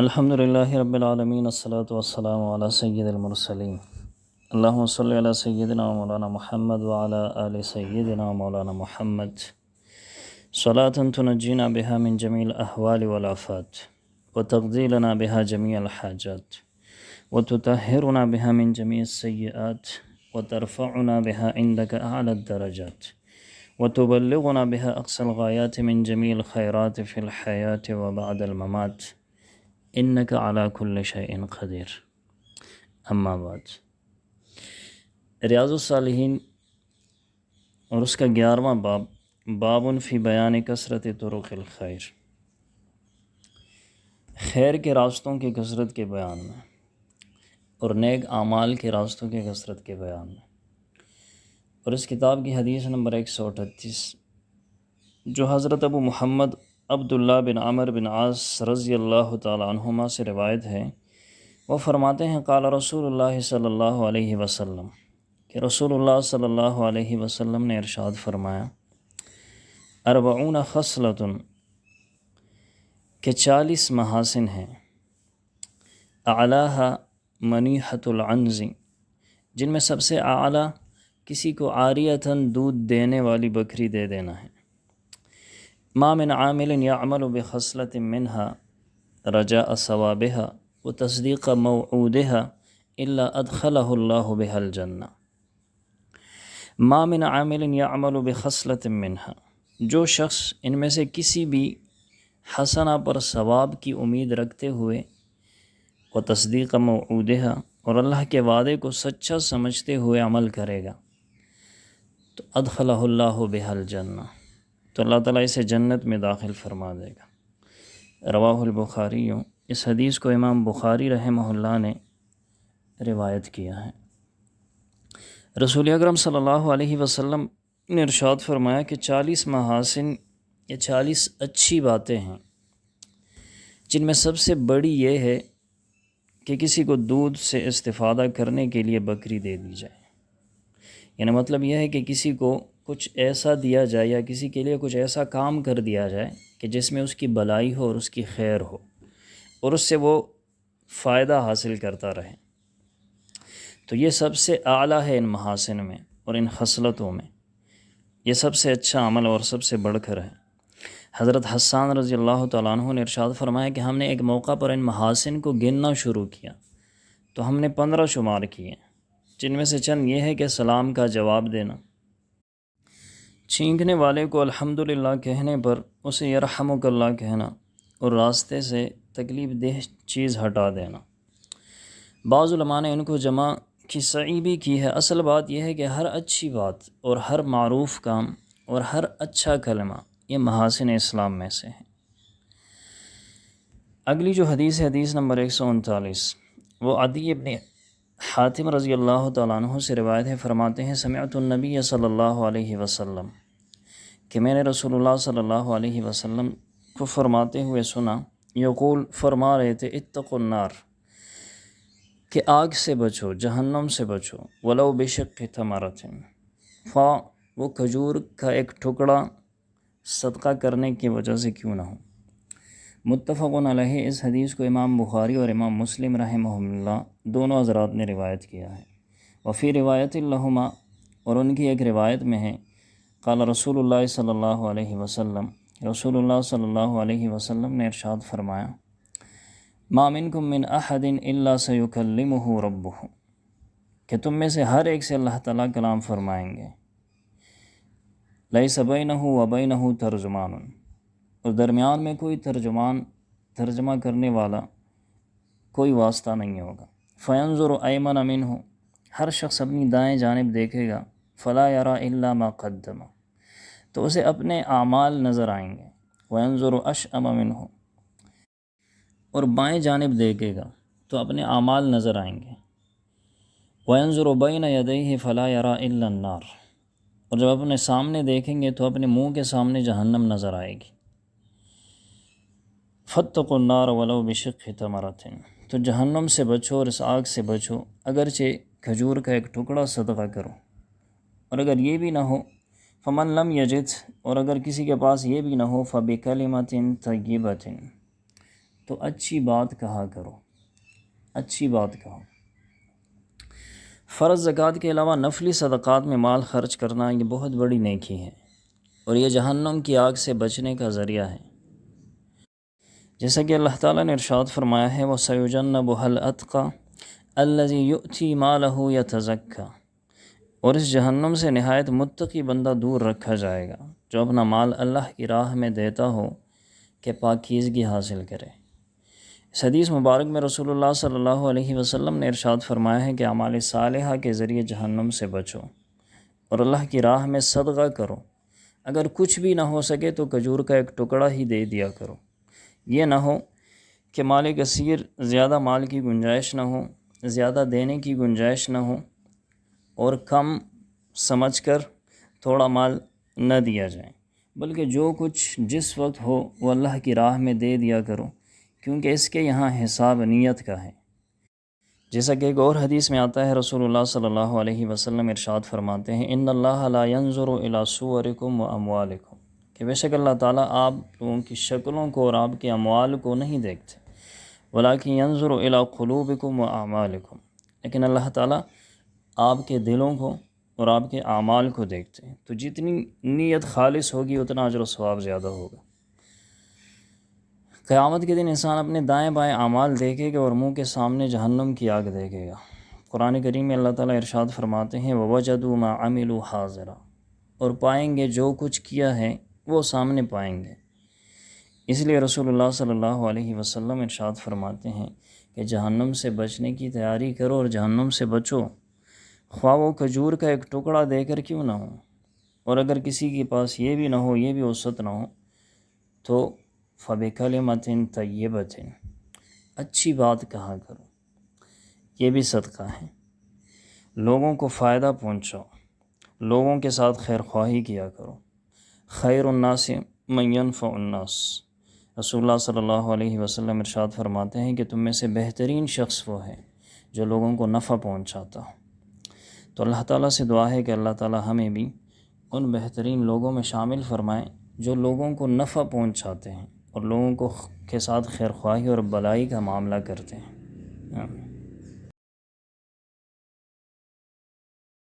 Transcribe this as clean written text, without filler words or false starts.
الحمد للہ رب العالمین، الصلاۃ والسلام علی سید المرسلین، اللہم صلی علی سیدنا و مولانا محمد وعلی آل سیدنا و مولانا محمد صلاۃ تنجینا بها من جمیع الاحوال والآفات وتقضی لنا بها جمیع الحاجات وتطہرنا بها من جمیع السیئات وترفعنا بها عندك اعلی الدرجات وتبلغنا بها اقصى الغایات من جمیع الخیرات فی الحیاة وبعد الممات انک علی کل شیء قدیر۔ اما بعد، ریاض الصالحین اور اس کا 11واں باب، باب فی بیان کثرت طرق الخیر، خیر کے راستوں کی کثرت کے بیان میں اور نیک اعمال کے راستوں کی کثرت کے بیان میں۔ اور اس کتاب کی حدیث نمبر 138 جو حضرت ابو محمد عبداللہ بن عمر بن عاص رضی اللہ تعالی عنہما سے روایت ہے، وہ فرماتے ہیں قال رسول اللہ صلی اللہ علیہ وسلم، کہ رسول اللہ صلی اللہ علیہ وسلم نے ارشاد فرمایا، 40 خصلۃ، کہ 40 محاسن ہیں، اعلیٰ منیحۃ العنز، جن میں سب سے اعلیٰ کسی کو عاریۃً دودھ دینے والی بکری دے دینا ہے۔ ما من عامل یعمل بخصلۃ منها رجاء ثوابها وتصدیق موعودها الا ادخلہ اللہ بها الجنہ۔ ما من عامل یعمل بخصلۃ منها، جو شخص ان میں سے کسی بھی حسنہ پر ثواب کی امید رکھتے ہوئے وتصدیق موعودها، اور اللہ کے وعدے کو سچا سمجھتے ہوئے عمل کرے گا، تو ادخلہ اللہ بها الجنہ، تو اللہ تعالیٰ اسے جنت میں داخل فرما دے گا۔ رواہ البخاری، اس حدیث کو امام بخاری رحمہ اللہ نے روایت کیا ہے۔ رسول اکرم صلی اللہ علیہ وسلم نے ارشاد فرمایا کہ 40 محاسن یا 40 اچھی باتیں ہیں، جن میں سب سے بڑی یہ ہے کہ کسی کو دودھ سے استفادہ کرنے کے لیے بکری دے دی جائے۔ یعنی مطلب یہ ہے کہ کسی کو کچھ ایسا دیا جائے یا کسی کے لیے کچھ ایسا کام کر دیا جائے کہ جس میں اس کی بھلائی ہو اور اس کی خیر ہو اور اس سے وہ فائدہ حاصل کرتا رہے۔ تو یہ سب سے اعلیٰ ہے ان محاسن میں اور ان خصلتوں میں، یہ سب سے اچھا عمل اور سب سے بڑھ کر ہے۔ حضرت حسان رضی اللہ تعالیٰ عنہ نے ارشاد فرمایا کہ ہم نے ایک موقع پر ان محاسن کو گننا شروع کیا تو ہم نے 15 شمار کیے، جن میں سے چند یہ ہے کہ سلام کا جواب دینا، چھینکنے والے کو الحمدللہ کہنے پر اسے یرحمک اللہ کہنا، اور راستے سے تکلیف دہ چیز ہٹا دینا۔ بعض علماء نے ان کو جمع کی صحیح بھی کی ہے۔ اصل بات یہ ہے کہ ہر اچھی بات اور ہر معروف کام اور ہر اچھا کلمہ یہ محاسن اسلام میں سے ہے۔ اگلی جو حدیث ہے، حدیث نمبر 139، وہ عدی ابن حاتم رضی اللہ تعالیٰ عنہ سے روایت ہے، فرماتے ہیں سمعت النبی صلی اللہ علیہ وسلم، کہ میں نے رسول اللہ صلی اللہ علیہ وسلم کو فرماتے ہوئے سنا، یقول، فرما رہے تھے، اتقوا النار، کہ آگ سے بچو، جہنم سے بچو، ولو بشق تمرۃ، وہ کھجور کا ایک ٹکڑا صدقہ کرنے کی وجہ سے کیوں نہ ہو۔ متفق علیہ، اس حدیث کو امام بخاری اور امام مسلم رحمہ اللہ دونوں حضرات نے روایت کیا ہے۔ وفی روایت لہما، اور ان کی ایک روایت میں ہے، قال رسول اللہ صلی اللہ علیہ وسلم، رسول اللہ صلی اللہ علیہ وسلم نے ارشاد فرمایا، ما منکم من احد الا سیکلمہ ربہ، کہ تم میں سے ہر ایک سے اللہ تعالیٰ کلام فرمائیں گے، لیس بینہ و بینہ ترجمان، اور درمیان میں کوئی ترجمہ کرنے والا کوئی واسطہ نہیں ہوگا۔ فینظر ایمن منہ، ہر شخص اپنی دائیں جانب دیکھے گا، فلا یری الا ما قدم، تو اسے اپنے اعمال نظر آئیں گے۔ وینظر اشأم منہ، اور بائیں جانب دیکھے گا تو اپنے اعمال نظر آئیں گے۔ وینظر بین یدیہ فلا یری الا النار، اور جب اپنے سامنے دیکھیں گے تو اپنے منہ کے سامنے جہنم نظر آئے گی۔ فاتقوا النار ولو بشق تمرۃ، تو جہنم سے بچو اور اس آگ سے بچو، اگرچہ کھجور کا ایک ٹکڑا صدقہ کرو۔ اور اگر یہ بھی نہ ہو، فمن لم یجد، اور اگر کسی کے پاس یہ بھی نہ ہو، فبکلمۃ طیبۃ، تو اچھی بات کہا کرو، اچھی بات کہو۔ فرض زکوٰۃ کے علاوہ نفلی صدقات میں مال خرچ کرنا یہ بہت بڑی نیکی ہے، اور یہ جہنم کی آگ سے بچنے کا ذریعہ ہے، جیسا کہ اللہ تعالیٰ نے ارشاد فرمایا ہے وَسَيُجَنَّبُهَا الْأَتْقَى الَّذِي يُؤْتِي مَالَهُ يَتَزَكَّى، اور اس جہنم سے نہایت متقی بندہ دور رکھا جائے گا جو اپنا مال اللہ کی راہ میں دیتا ہو کہ پاکیزگی حاصل کرے۔ اس حدیث مبارک میں رسول اللہ صلی اللہ علیہ وسلم نے ارشاد فرمایا ہے کہ اعمال صالحہ کے ذریعے جہنم سے بچو اور اللہ کی راہ میں صدقہ کرو، اگر کچھ بھی نہ ہو سکے تو کھجور کا ایک ٹکڑا ہی دے دیا کرو۔ یہ نہ ہو کہ مال کثیر زیادہ مال کی گنجائش نہ ہو، زیادہ دینے کی گنجائش نہ ہو، اور کم سمجھ کر تھوڑا مال نہ دیا جائے، بلکہ جو کچھ جس وقت ہو وہ اللہ کی راہ میں دے دیا کرو، کیونکہ اس کے یہاں حساب نیت کا ہے۔ جیسا کہ ایک اور حدیث میں آتا ہے، رسول اللہ صلی اللہ علیہ وسلم ارشاد فرماتے ہیں ان اللہ لا ينظر الى صورکم واموالکم، کہ بے شک اللہ تعالیٰ آپ لوگوں کی شکلوں کو اور آپ کے اموال کو نہیں دیکھتے، ولکن ينظر الى قلوبکم واعمالکم، لیکن اللہ تعالیٰ آپ کے دلوں کو اور آپ کے اعمال کو دیکھتے ہیں، تو جتنی نیت خالص ہوگی اتنا اجر و ثواب زیادہ ہوگا۔ قیامت کے دن انسان اپنے دائیں بائیں اعمال دیکھے گا اور منہ کے سامنے جہنم کی آگ دیکھے گا۔ قرآن کریم میں اللہ تعالیٰ ارشاد فرماتے ہیں وَوَجَدُوا مَا عَمِلُوا حَاضِرًا، اور پائیں گے جو کچھ کیا ہے وہ سامنے پائیں گے۔ اس لیے رسول اللہ صلی اللہ علیہ وسلم ارشاد فرماتے ہیں کہ جہنم سے بچنے کی تیاری کرو اور جہنم سے بچو، خواہ وہ کھجور کا ایک ٹکڑا دے کر کیوں نہ ہو، اور اگر کسی کے پاس یہ بھی نہ ہو، یہ بھی وسعت نہ ہو، تو فَبِكَلِمَةٍ طَيِّبَةٍ، اچھی بات کہا کرو، یہ بھی صدقہ ہے۔ لوگوں کو فائدہ پہنچاؤ، لوگوں کے ساتھ خیر خواہی کیا کرو۔ خیر الناس من ينفع الناس، رسول اللہ صلی اللہ علیہ وسلم ارشاد فرماتے ہیں کہ تم میں سے بہترین شخص وہ ہے جو لوگوں کو نفع پہنچاتا ہو۔ تو اللہ تعالیٰ سے دعا ہے کہ اللہ تعالیٰ ہمیں بھی ان بہترین لوگوں میں شامل فرمائیں جو لوگوں کو نفع پہنچاتے ہیں اور لوگوں کو کے ساتھ خیر خواہی اور بلائی کا معاملہ کرتے ہیں۔